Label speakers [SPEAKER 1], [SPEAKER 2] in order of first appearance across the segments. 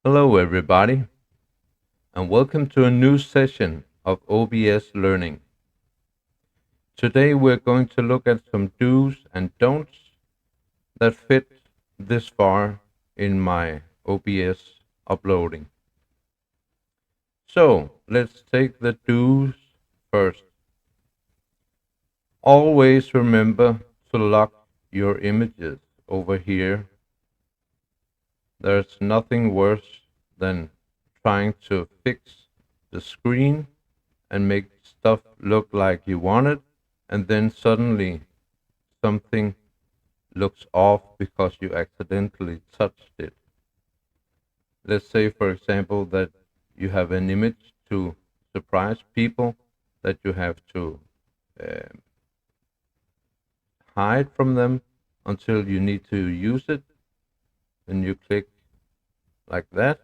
[SPEAKER 1] Hello, everybody, and welcome to a new session of OBS Learning. Today, we're going to look at some do's and don'ts that fit this far in my OBS uploading. So, let's take the do's first. Always remember to lock your images over here. There's nothing worse than trying to fix the screen and make stuff look like you want it, and then suddenly something looks off because you accidentally touched it. Let's say, for example, that you have an image to surprise people that you have to uh, hide from them until you need to use it. Then you click like that,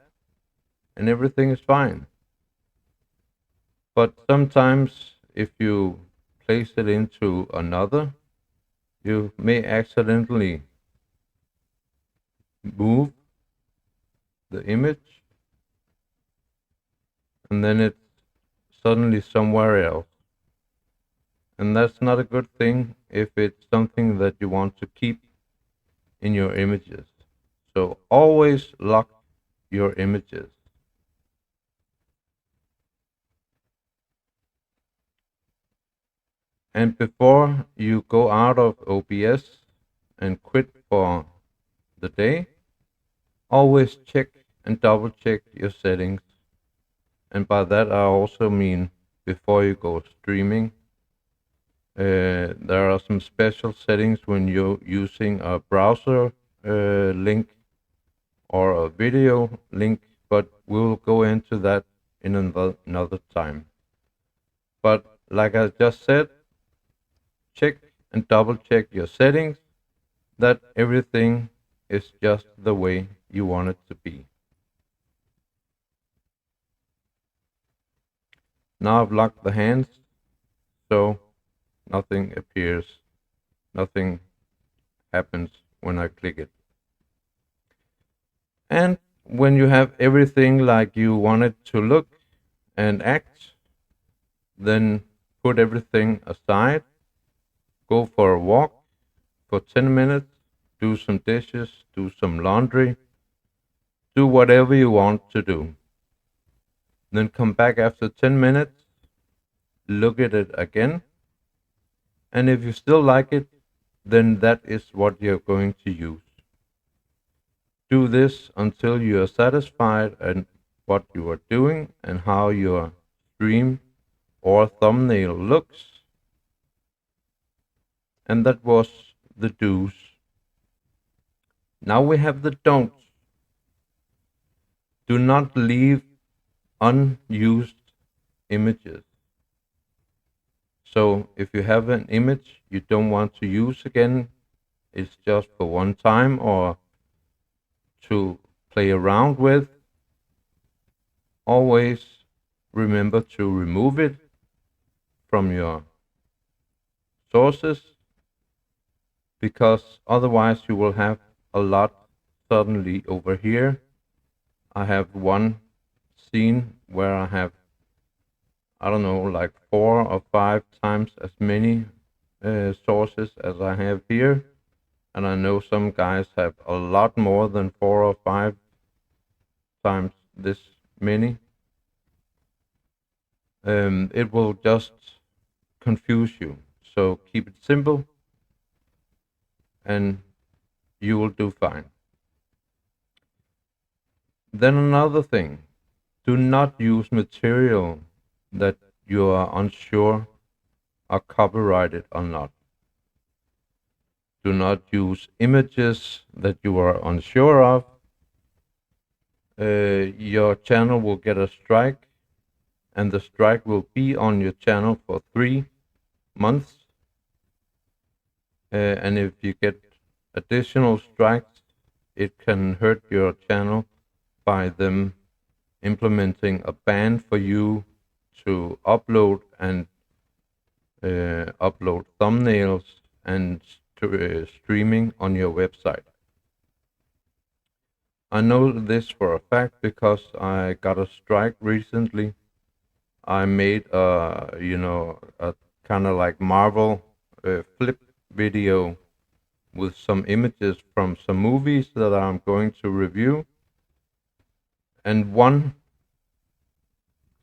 [SPEAKER 1] and everything is fine. But sometimes, if you place it into another, you may accidentally move the image, and then it's suddenly somewhere else. And that's not a good thing if it's something that you want to keep in your images. So always lock your images. And before you go out of OBS and quit for the day, always check and double check your settings. And by that, I also mean before you go streaming. There are some special settings when you're using a browser link or a video link, but we'll go into that in another time. But like I just said, check and double check your settings that everything is just the way you want it to be. Now I've locked the hands, so nothing appears, nothing happens when I click it. And when you have everything like you want it to look and act, then put everything aside, go for a walk for 10 minutes, do some dishes, do some laundry, do whatever you want to do. Then come back after 10 minutes, look at it again, and if you still like it, then that is what you're going to use. Do this until you are satisfied at what you are doing and how your stream or thumbnail looks. And that was the do's. Now we have the don'ts. Do not leave unused images. So if you have an image you don't want to use again, it's just for one time or to play around with, always remember to remove it from your sources, because otherwise you will have a lot suddenly over here. I have one scene where I have, I don't know, like 4 or 5 times as many sources as I have here. And I know some guys have a lot more than 4 or 5 times this many. It will just confuse you. So keep it simple and you will do fine. Then another thing, do not use material that you are unsure are copyrighted or not. Do not use images that you are unsure of. Your channel will get a strike, and the strike will be on your channel for 3 months. And if you get additional strikes, it can hurt your channel by them implementing a ban for you to upload and upload thumbnails and streaming on your website. I know this for a fact because I got a strike recently. I made a kind of like Marvel flip video with some images from some movies that I'm going to review, and one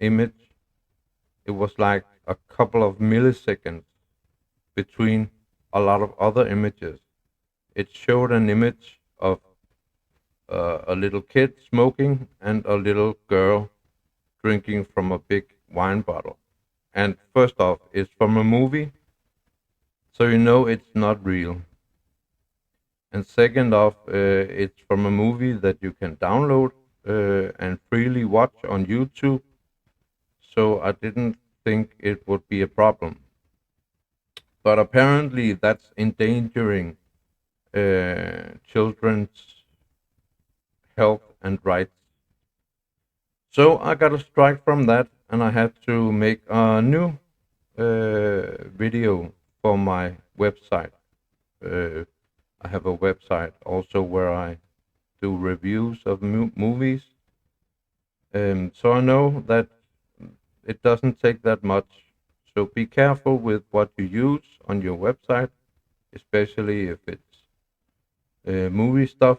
[SPEAKER 1] image, it was like a couple of milliseconds between a lot of other images. It showed an image of a little kid smoking and a little girl drinking from a big wine bottle. And first off, it's from a movie, so you know it's not real. And second off, it's from a movie that you can download and freely watch on YouTube. So I didn't think it would be a problem. But apparently, that's endangering children's health and rights. So I got a strike from that, and I had to make a new video for my website. Uh, I have a website also where I do reviews of movies. So I know that it doesn't take that much. So be careful with what you use on your website, especially if it's movie stuff.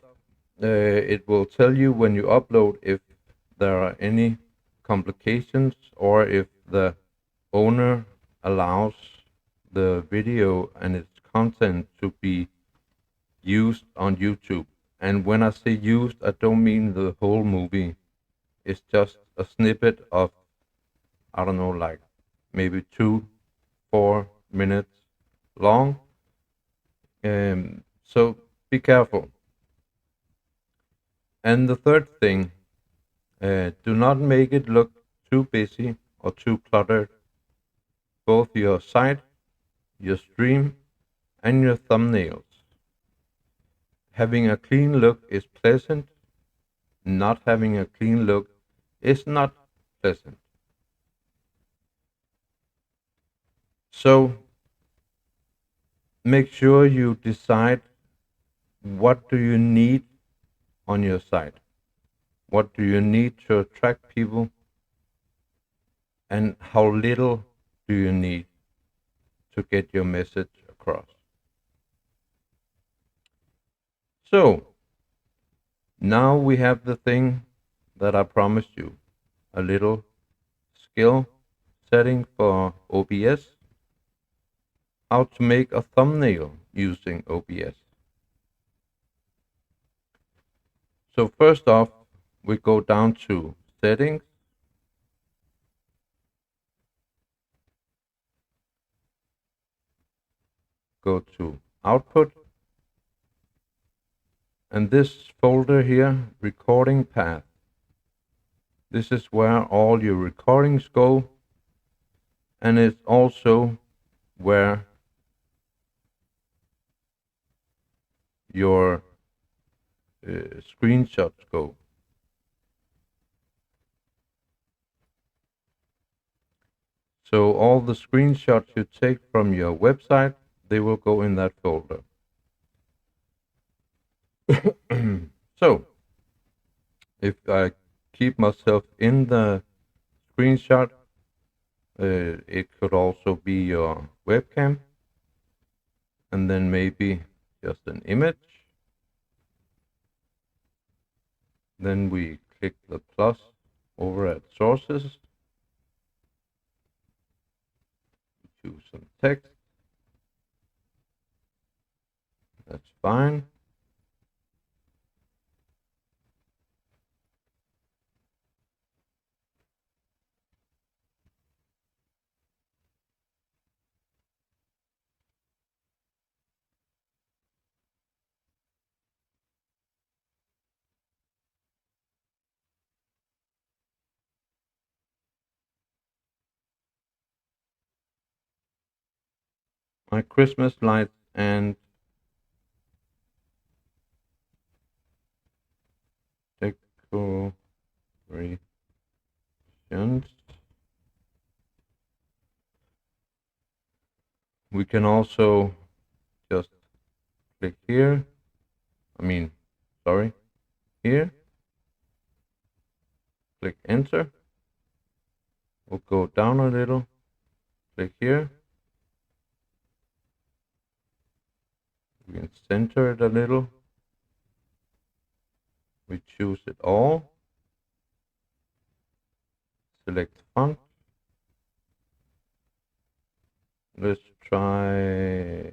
[SPEAKER 1] It will tell you when you upload if there are any complications or if the owner allows the video and its content to be used on YouTube. And when I say used, I don't mean the whole movie. It's just a snippet of, I don't know, like maybe 4 minutes long. So be careful. And the third thing, do not make it look too busy or too cluttered. Both your site, your stream, and your thumbnails. Having a clean look is pleasant. Not having a clean look is not pleasant. So make sure you decide what do you need on your site. What do you need to attract people, and how little do you need to get your message across? So now we have the thing that I promised you, a little skill setting for OBS, how to make a thumbnail using OBS. So first off, we go down to settings, go to output, and this folder here, recording path. This is where all your recordings go, and it's also where your screenshots go. So all the screenshots you take from your website, they will go in that folder. So if I keep myself in the screenshot, it could also be your webcam, and then maybe just an image. Then we click the plus over at sources, choose some text. That's fine. My Christmas lights and decorations. We can also just click here. Sorry, here. Click enter. We'll go down a little. Click here. We can center it a little. We choose it all. Select font. Let's try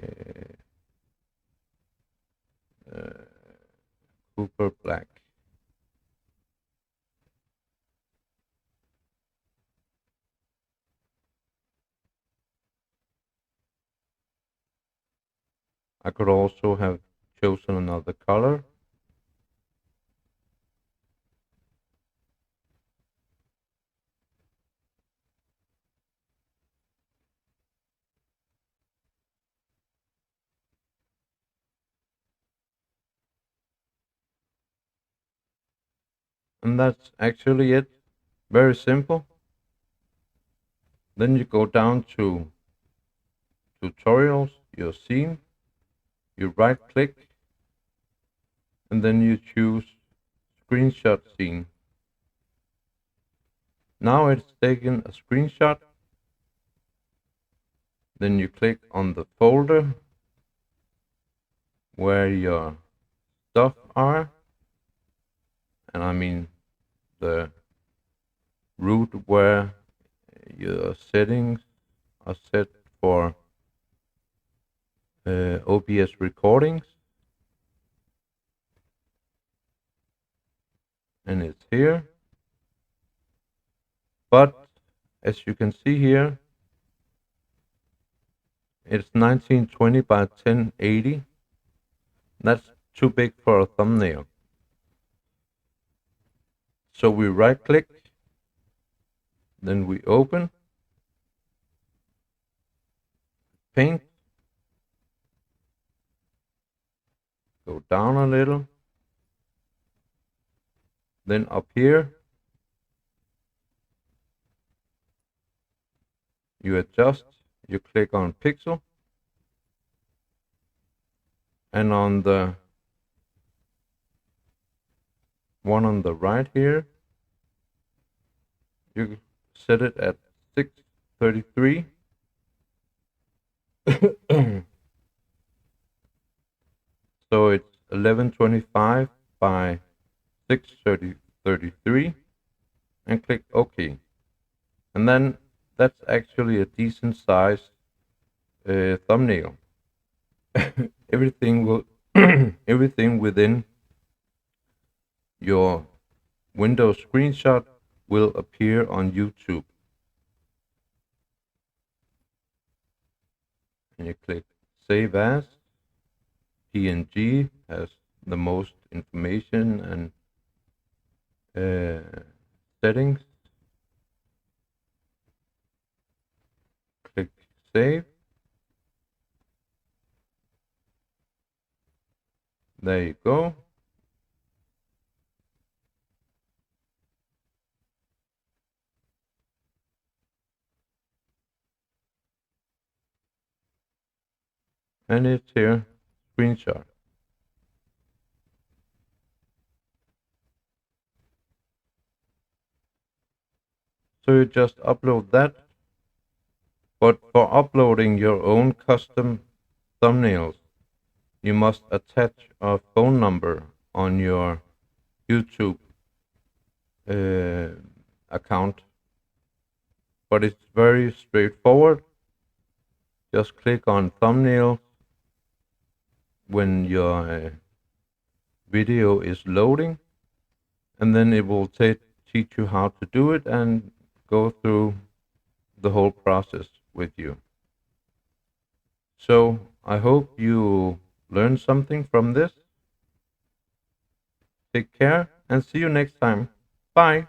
[SPEAKER 1] Cooper Black. I could also have chosen another color. And that's actually it. Very simple. Then you go down to tutorials, your scene, you right click, and then you choose screenshot scene. Now it's taken a screenshot. Then you click on the folder where your stuff are, and I mean the root where your settings are set for OBS recordings, and it's here. But as you can see here, it's 1920 by 1080. That's too big for a thumbnail. So we right click, then we open, paint, go down a little, then up here, you adjust, you click on pixel, and on the one on the right here, you set it at 633. So it's 1125 by 633, and click OK. And then that's actually a decent size thumbnail. Everything will everything within your Windows screenshot will appear on YouTube. And you click Save As. PNG has the most information and settings. Click Save. There you go. And it's here, screenshot. So you just upload that. But for uploading your own custom thumbnails, you must attach a phone number on your YouTube account. But it's very straightforward. Just click on thumbnail when your video is loading, and then it will teach you how to do it and go through the whole process with you. So I hope you learned something from this. Take care and see you next time. Bye.